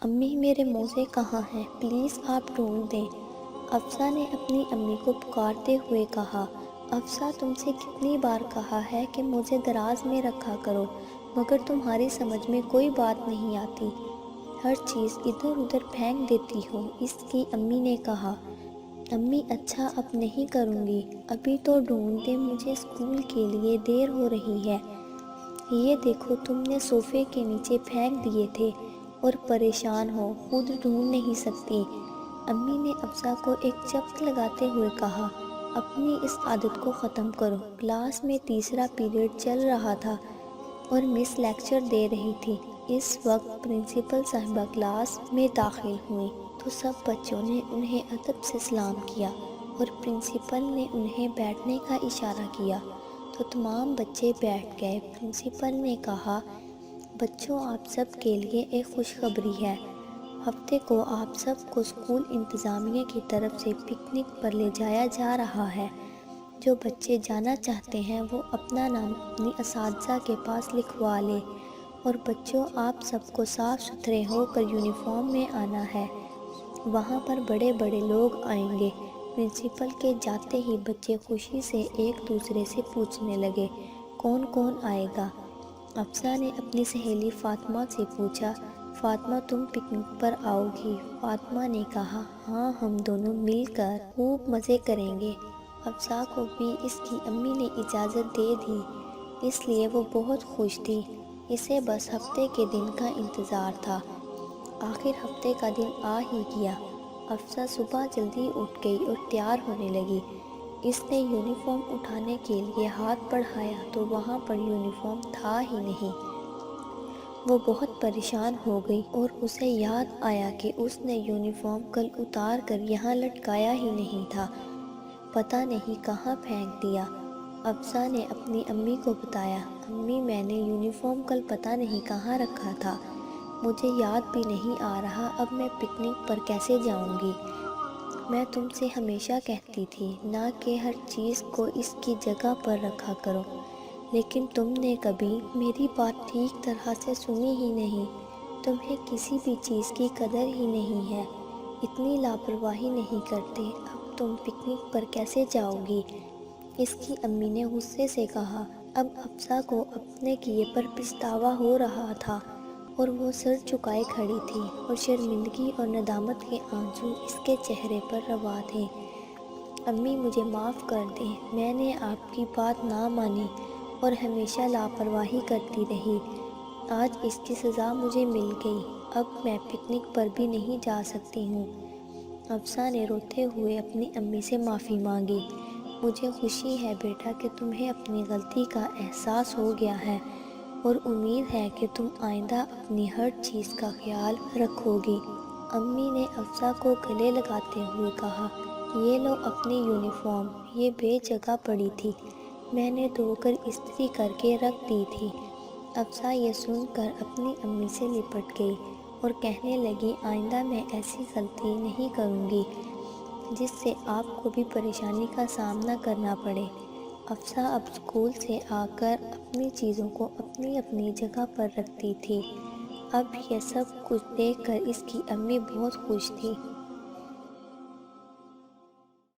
امی میرے موزے کہاں ہیں؟ پلیز آپ ڈھونڈ دیں۔ افسا نے اپنی امی کو پکارتے ہوئے کہا۔ افسا تم سے کتنی بار کہا ہے کہ موزے دراز میں رکھا کرو، مگر تمہاری سمجھ میں کوئی بات نہیں آتی، ہر چیز ادھر ادھر پھینک دیتی ہو، اس کی امی نے کہا۔ امی اچھا اب نہیں کروں گی، ابھی تو ڈھونڈ دیں، مجھے اسکول کے لیے دیر ہو رہی ہے۔ یہ دیکھو تم نے صوفے کے نیچے پھینک دیے تھے اور پریشان ہو، خود ڈھونڈ نہیں سکتی۔ امی نے افسا کو ایک چپت لگاتے ہوئے کہا، اپنی اس عادت کو ختم کرو۔ کلاس میں تیسرا پیریڈ چل رہا تھا اور مس لیکچر دے رہی تھی۔ اس وقت پرنسپل صاحبہ کلاس میں داخل ہوئیں تو سب بچوں نے انہیں ادب سے سلام کیا اور پرنسپل نے انہیں بیٹھنے کا اشارہ کیا تو تمام بچے بیٹھ گئے۔ پرنسپل نے کہا، بچوں آپ سب کے لیے ایک خوشخبری ہے، ہفتے کو آپ سب کو اسکول انتظامیہ کی طرف سے پکنک پر لے جایا جا رہا ہے۔ جو بچے جانا چاہتے ہیں وہ اپنا نام اپنی اساتذہ کے پاس لکھوا لیں، اور بچوں آپ سب کو صاف ستھرے ہو کر یونیفارم میں آنا ہے، وہاں پر بڑے بڑے لوگ آئیں گے۔ پرنسپل کے جاتے ہی بچے خوشی سے ایک دوسرے سے پوچھنے لگے، کون کون آئے گا؟ افسا نے اپنی سہیلی فاطمہ سے پوچھا، فاطمہ تم پکنک پر آؤ گی؟ فاطمہ نے کہا، ہاں ہم دونوں مل کر خوب مزے کریں گے۔ افسا کو بھی اس کی امی نے اجازت دے دی، اس لیے وہ بہت خوش تھی، اسے بس ہفتے کے دن کا انتظار تھا۔ آخر ہفتے کا دن آ ہی گیا۔ افسا صبح جلدی اٹھ گئی اور تیار ہونے لگی۔ اس نے یونیفارم اٹھانے کے لیے ہاتھ بڑھایا تو وہاں پر یونیفارم تھا ہی نہیں۔ وہ بہت پریشان ہو گئی اور اسے یاد آیا کہ اس نے یونیفارم کل اتار کر یہاں لٹکایا ہی نہیں تھا، پتہ نہیں کہاں پھینک دیا۔ افسا نے اپنی امی کو بتایا، امی میں نے یونیفارم کل پتہ نہیں کہاں رکھا تھا، مجھے یاد بھی نہیں آ رہا، اب میں پکنک پر کیسے جاؤں گی؟ میں تم سے ہمیشہ کہتی تھی نہ کہ ہر چیز کو اس کی جگہ پر رکھا کرو، لیکن تم نے کبھی میری بات ٹھیک طرح سے سنی ہی نہیں، تمہیں کسی بھی چیز کی قدر ہی نہیں ہے، اتنی لاپرواہی نہیں کرتے، اب تم پکنک پر کیسے جاؤ گی؟ اس کی امی نے غصے سے کہا۔ اب افسا کو اپنے کیے پر پچھتاوا ہو رہا تھا اور وہ سر جھکائے کھڑی تھی اور شرمندگی اور ندامت کے آنسو اس کے چہرے پر روا تھے۔ امی مجھے معاف کر دیں، میں نے آپ کی بات نہ مانی اور ہمیشہ لاپرواہی کرتی رہی، آج اس کی سزا مجھے مل گئی، اب میں پکنک پر بھی نہیں جا سکتی ہوں۔ افسا نے روتے ہوئے اپنی امی سے معافی مانگی۔ مجھے خوشی ہے بیٹا کہ تمہیں اپنی غلطی کا احساس ہو گیا ہے، اور امید ہے کہ تم آئندہ اپنی ہر چیز کا خیال رکھو گی۔ امی نے افسا کو گلے لگاتے ہوئے کہا، یہ لو اپنی یونیفارم، یہ بے جگہ پڑی تھی، میں نے دھو کر استری کر کے رکھ دی تھی۔ افسا یہ سن کر اپنی امی سے لپٹ گئی اور کہنے لگی، آئندہ میں ایسی غلطی نہیں کروں گی جس سے آپ کو بھی پریشانی کا سامنا کرنا پڑے۔ افسا اب اسکول سے آ کر اپنی چیزوں کو اپنی اپنی جگہ پر رکھتی تھی۔ اب یہ سب کچھ دیکھ کر اس کی امی بہت خوش تھی۔